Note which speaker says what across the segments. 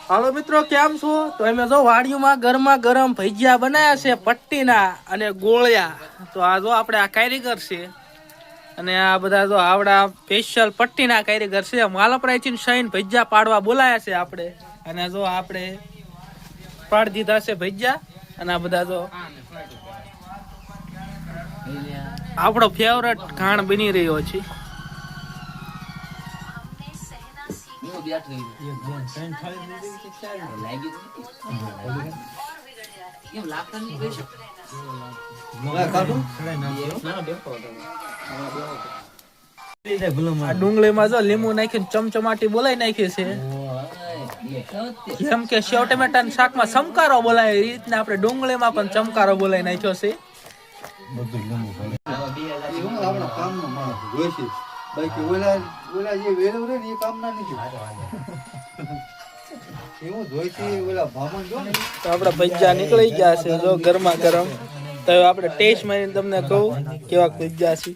Speaker 1: હાલો મિત્રો કેમ છો? તો અમે જો વાડીમાં ગરમા ગરમ ભજીયા બનાયા છે પટ્ટીના અને ગોળિયા. તો આ જો આપણે આ કારીગર છે અને આ બધા જો આવડા સ્પેશિયલ પટ્ટીના કારીગર છે. માલપરાઈથી સહીન ભજીયા પાડવા બોલાયા છે આપણે. અને જો આપણે પાડી દીધા છે ભજીયા અને આ બધા જો આપણો ફેવરેટ ખાણ બની રહ્યો છે. ડુંગળીમાં જો લીંબુ નાખીને ચમચમાટી બોલાઈ નાખી છે. જેમ કે સેવ ટમેટા શાકમાં ચમકારો બોલાય એ રીતના આપણે ડુંગળીમાં પણ ચમકારો બોલાઈ નાખ્યો છે. આપડા ભજીયા નીકળી ગયા છે જો ગરમા ગરમ. તો આપણે ટેસ્ટ મારીને તમને કહું કેવા ભજીયા છે.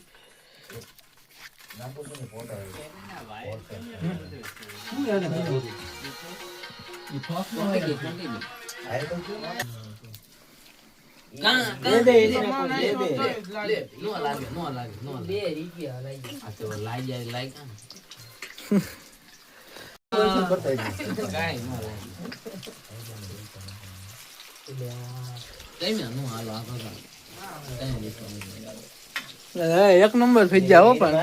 Speaker 1: એક નંબર ભજીયા હો પણ